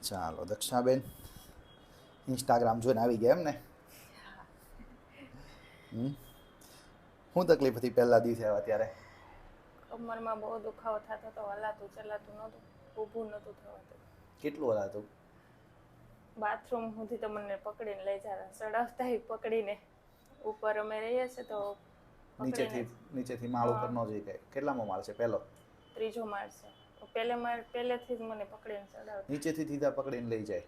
ચાલો દક્ષાબેન ઇન્સ્ટાગ્રામ જોઈને આવી ગયા એમ ને? શું તકલીફ હતી પહેલા દિવસે આવ્યા ત્યારે? કમરમાં બહુ દુખાવો થતો હતો, હલાતું ચલાતું નહોતું, ઊભું નહોતું થવાતું. કેટલું હલાતું? બાથરૂમ સુધી તો મને પકડીને લઈ જતા, ચડાવતા પકડીને. ઉપર અમે રહીએ છીએ તો નીચેથી માળ ઉપર ન જઈ ગઈ. કેટલામો માળ છે? પહેલો? ત્રીજો માળ છે. પહેલેથી જ મને પકડીને ચડાવતા. નીચેથી સીધા પકડીને લઈ જાય.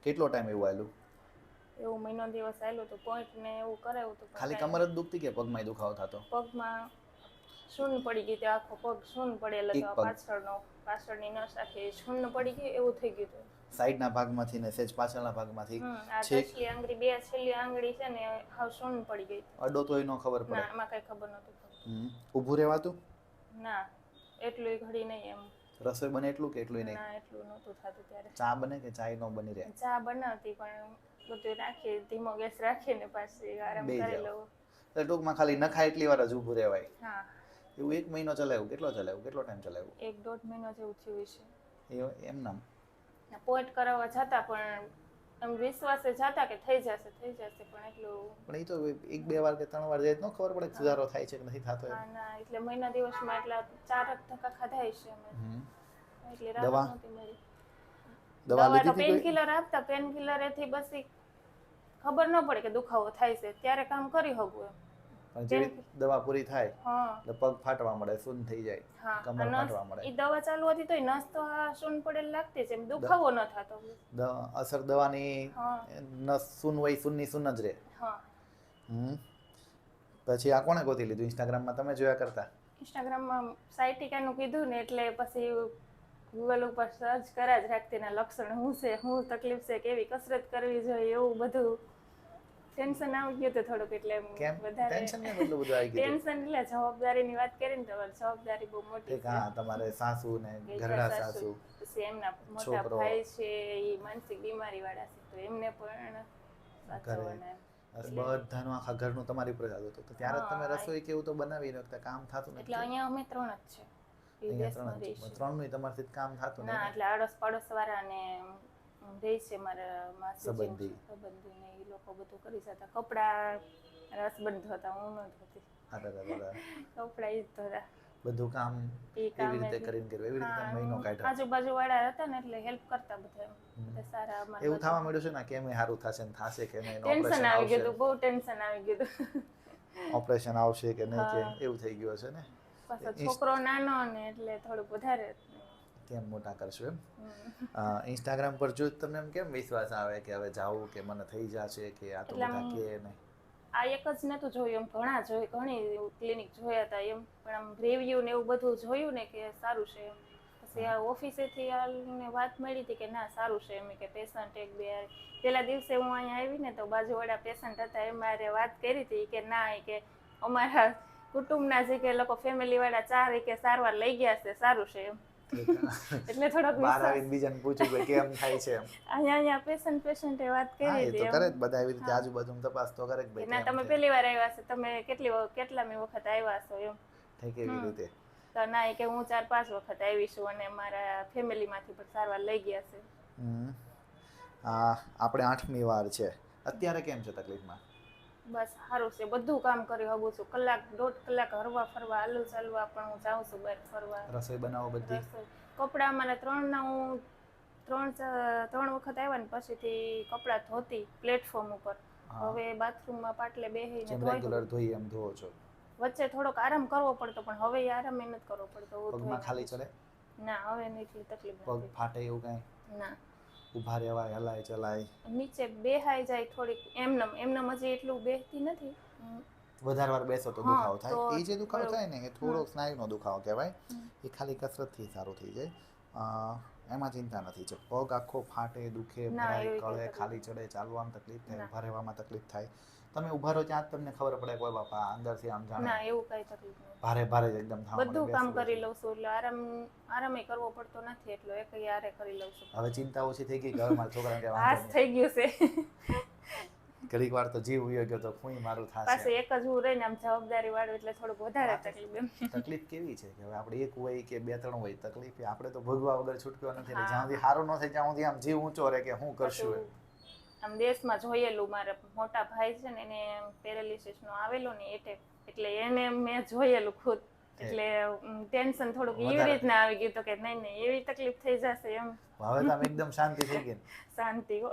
કેટલો ટાઈમ એવું આવેલું? એવું મહિનો દિવસ આવેલું હતું. પોઈન્ટ ને એવું કરાવ્યું હતું. ખાલી કમર જ દુખતી કે પગમાં દુખાવો થતો? પગમાં શૂન પડી ગઈ, ત્યાં આખો પગ શૂન પડેલો હતો. પાછળની નસ આખી શૂન પડી ગઈ એવું થઈ ગયું હતું. સાઈડના ભાગમાંથી ને સેજ પાછળના ભાગમાંથી છેલ્લી આંગળી, બે છેલ્લી આંગળી છે ને હાવ શૂન પડી ગઈ. અડો તોય ન ખબર પડે? ના, એમાં કઈ ખબર નહોતું. ઊભું રહેવાતું? ના, એટલું ઘડી નહીં. એમ રસોઈ બને એટલું કે એટલું નહીં? ના, એટલું નહોતું થતું ત્યારે. ચા બને કે ચાય ન બની રહે? ચા બનાવતી પણ બધું રાખી, ધીમો ગેસ રાખીને પાછી આરામ કરી લઉં. ટૂંકમાં ખાલી નખાય એટલી વાર જ ઊભું રહેવાય. હા. એવું 1 મહિનો ચલાવ્યું? કેટલો ટાઈમ ચલાવ્યું? 1-1.5 મહિનો જેવું થયું છે. એમ નામ પોઈન્ટ કરાવવા જતા પણ એમ વિશ્વાસે જતા કે થઈ જશે પણ એટલું. પણ એ તો 1-2 વાર કે 3 વાર જાય તો ખબર પડે સુધારો થાય છે કે નથી થતો? ના, એટલે મહિના દિવસમાં એટલા 4 ધક્કા ખાધા છે અમે. એટલે રાહત નહોતી મળી. દવા તો પેનકિલર આપતા, પેનકિલરેથી બસ ખબર ન પડે કે દુખાવો થાય છે, ત્યારે કામ કરી શકું એમ. પણ જેવી દવા પૂરી થાય એટલે પગ ફાટવા મળે, શૂન થઈ જાય, કમર ફાટવા મળે. એ દવા ચાલુ હતી તોય નસ તો શૂન પડેલ લાગતી છે, એમ દુખાવો ન થતો. અસર દવાની નસ શૂન હોય, શૂનની શૂન જ રહે. પછી આ કોણે ગોતી લીધું? ઇન્સ્ટાગ્રામમાં તમે જોયા કરતા? ઇન્સ્ટાગ્રામમાં સાયટિકાનું કીધું ને એટલે પછી ગૂગલ ઉપર સર્ચ કર્યા જ રાખતી ના લક્ષણ શું છે, શું તકલીફ છે, કેવી કસરત કરવી જોઈએ, એવું બધું ટેન્શન આવી ગયું હતું થોડુંક. એટલે વધારે ટેન્શન એટલે જવાબદારીની વાત કરીને તો જવાબદારી બહુ મોટી છે. તમારે સાસુ ને ઘરડા સાસુ, પછી એમના મોટા ભાઈ છે એ માનસિક બીમારી વાળા છે તો એમને પણ સાચવવાના. બધાનું આખા ઘરનું તમારી ઉપર જ હતું. તો ત્યારે તમે રસોઈ કેવું તો બનાવી શકતા, કામ થતું નથી? એટલે અહીંયા અમે 3 જ છે. ત્રણનું તમારથી કામ થતું ના, એટલે આડોશ પડોશ વાળા ને રહે છે મારા માસી સંબંધી ને એ લોકો બધું કરી જતા. કપડા હસબન્ડ ધોતા, હું ન ધોતી. કપડા ઈ જ ધોતા. બધું કામ એવી રીતે કરીને કર્યું. એવી રીતે મહિનો કાઢ્યો. આજુબાજુ વાળા હતા ને એટલે હેલ્પ કરતા બધા. સારા. એવું થવા મળ્યું છે ને કે એમ સારું થશે ને થશે કે નહીં? ટેન્શન આવી ગયું, બહુ ટેન્શન આવી ગયું. ઓપરેશન આવશે કે નહીં કે એવું થઈ ગયું છે ને. પાછો છોકરો નાનો ને એટલે થોડુંક વધારે કેમ મોટા કરશું એમ. ઇન્સ્ટાગ્રામ પર જો તમને એમ કેમ વિશ્વાસ આવે કે હવે જાવું કે મને થઈ જશે કે આ તો બધા કે નહીં? આ એક જ નતું જોયું, એમ ઘણી ક્લિનિક જોયા હતા એમ, પણ આમ રિવ્યુ ને એવું બધું જોયું ને કે સારું છે એમ. પછી આ ઓફિસેથી આને વાત મળી હતી કે ના સારું છે એમ, કે પેશન્ટ 1-2 પેલા દિવસે હું અહીંયા આવી ને તો બાજુવાળા પેશન્ટ હતા એ મારે વાત કરી હતી કે ના કે અમારા કુટુંબના જે કે લોકો ફેમિલી વાળા 4 કે સારવાર લઈ ગયા છે, સારું છે એમ. એટલે થોડોક બહાર આવીને બીજાને પૂછ્યું કે કેમ થાય છે એમ. અહીંયા પેશન્ટે વાત કરી હતી. એ તો કરે જ બધા એવી રીતે આજુબાજુમાં તપાસ તો કરે જ ભાઈ. ના, તમે પહેલી વાર આવ્યા છો, તમે કેટલામી વખત આવ્યા છો એમ. થઈ કેવી રીતે? તો ના કે હું 4-5 વખત આવી છું અને મારા ફેમિલીમાંથી પણ સારવાર લઈ ગયા છે. આપણે 8મી વાર છે. અત્યારે કેમ છે તકલીફમાં? બસ સારું છે, બધું કામ કરી શકું છું. 1-1.5 કલાક હરવા ફરવા, હાલું ચાલવા પણ હું જાઉં છું બહાર ફરવા. રસોઈ બનાવો બધી? કપડાં મારા 3ના હું 3 વખત આવ્યા ને પછીથી કપડાં ધોતી પ્લેટફોર્મ ઉપર. હવે બાથરૂમમાં પાટલે બેસીને રેગ્યુલર ધોઈ એમ ધોવો છો? વચ્ચે થોડોક આરામ કરવો પડતો પણ હવે આરામ નથી કરવો પડતો. પગમાં ખાલી ચડે? ના, હવે એટલી તકલીફ નથી. પગ ફાટે એવું કઈ? ના. ઊભા રહેવાય, હલાય ચલાય? નીચે બેહાઈ જાય થોડીક, એમનેમ હજી એટલું બેસતી નથી. વધારે વાર બેસો તો દુખાવો થાય. એ જે દુખાવો થાય ને એ થોડોક સ્નાયુનો દુખાવો કહેવાય. એ ખાલી કસરતથી સારું થઈ જાય, એમાં ચિંતા નથી. છે પગ આખો ફાટે, દુખે, ભરાય, કળે, ખાલી ચડે, ચાલવામાં તકલીફ થાય, ઊભા રહેવામાં તકલીફ થાય, તમે ઊભા રહો ત્યાં જ તમને ખબર પડે કોઈ બાપા અંદરથી આમ જાણે ના એવું કઈ તકલીફ નથી. ભારે ભારે એકદમ થવા મળે. બધું કામ કરી લઉં છું એટલે આરામે કરવો પડતો નથી, એટલો એક યારે કરી લઉં છું. હવે ચિંતા ઓછી થઈ ગઈ કે હવે મારા છોકરાને કે વાસ થઈ ગયું છે. ઘડીક વાર તો જીવ ઉયો ગયો તો ફૂઈ મારું પાછું થાશે. એક જ હું રહીને આમ જવાબદારી વાળું એટલે થોડુંક વધારે તકલીફ એમ. તકલીફ કેવી છે કે હવે આપણે એક હોય કે બે ત્રણ હોય તકલીફ આપણે તો ભોગવા વગર છૂટકો નથી. એટલે હા. જ્યાં સુધી સારું ન થાય ત્યાં સુધી આમ જીવ ઊંચો રહે કે શું કરશું એમ. આમ દેશમાં જોયેલું મારા મોટા ભાઈ છે ને એને પેરાલિસિસ નો આવેલો ને એટલે એને મેં જોયેલું ખુદ એટલે ટેન્શન થોડુંક એવી રીતના આવી ગયું કે નહીં એવી તકલીફ થઈ જશે એમ. હવે તો આમ એકદમ શાંતિ થઈ ગઈ ને. શાંતિ હો.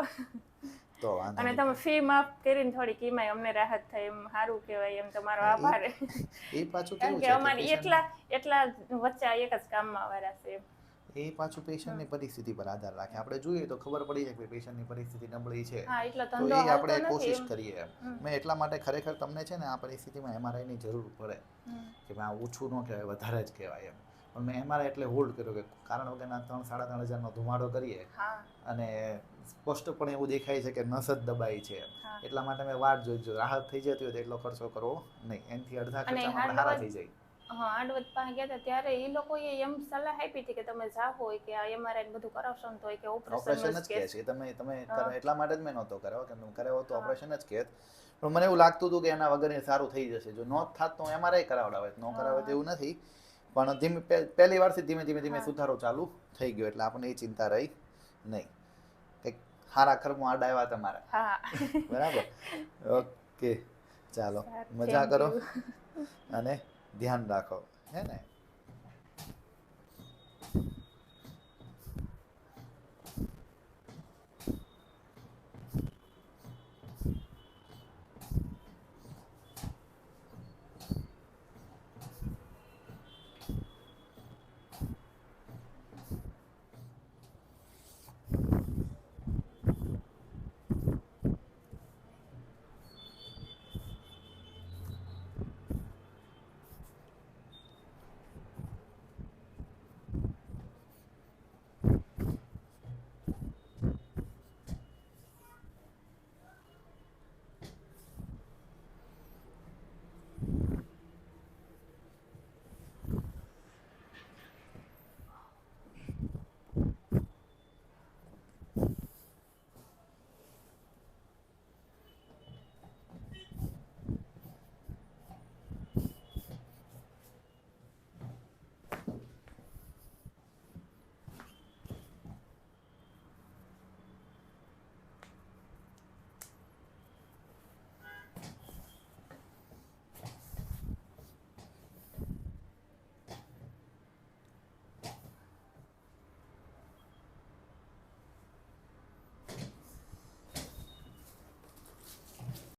તો વાંધો અને તમે ફી માફ કરીને થોડીક એમાંય અમને રાહત થાય એમ સારું કહેવાય એમ તમારો આભાર. એ પાછું કારણ કેવું કે છે અમારી એટલા વચ્ચે એક જ કામમાં વાળા છે એમ. એ પાછું પેશન્ટની પરિસ્થિતિ પર આધાર રાખે. આપણે જોઈએ તો ખબર પડી જાય કે પેશન્ટની પરિસ્થિતિ નબળી છે હા એટલે તો ધંધો એ હાલતો આપણે નથી કોશિશ એમ. કરીએ એમ. મેં એટલા માટે ખરેખર તમને છે ને આ પરિસ્થિતિમાં MRI ની જરૂર પડે કે ભાઈ આ ઓછું ન કહેવાય વધારે જ કહેવાય એમ. પણ મેં MRI એટલે હોલ્ડ કર્યો કે કારણ વગરના 3-3.5 હજારનો ધુમાડો કરીએ હા અને સ્પષ્ટપણે એવું દેખાય છે કે નસ જ દબાઈ છે હા. એટલા માટે મેં વાટ જોઈ રાહત થઈ જતી હોય તો એટલો ખર્ચો કરવો નહીં. એનાથી અડધા અને ખર્ચામાં આપણે સારા થઈ જાય. હા આડવત પાસે ગયા હતા ત્યારે એ લોકોએ એમ સલાહ આપી હતી કે તમે જાઓ હોય કે આ MRI બધું કરાવશો ને તો કે ઓપરેશન ઓપરેશન જ કહે છે તમે હા. એટલા માટે જ મેં નહોતો કરાવ્યો કે તમે કરાવ્યો તો હા. ઓપરેશન જ કહે. પણ મને એવું લાગતું હતું કે એના વગર સારું થઈ જશે. જો નો થાત તો MRI કરાવડાવે ન કરાવે તો એવું નથી. પણ પહેલી વારથી ધીમે ધીમે સુધારો ચાલુ થઈ ગયો એટલે આપણને એ ચિંતા રહી નહીં. કંઈક સારા કર્મો આડા આવ્યા તમારા. હા બરાબર. ઓકે ચાલો સારું, મજા thank કરો you. અને ધ્યાન રાખો હે ને.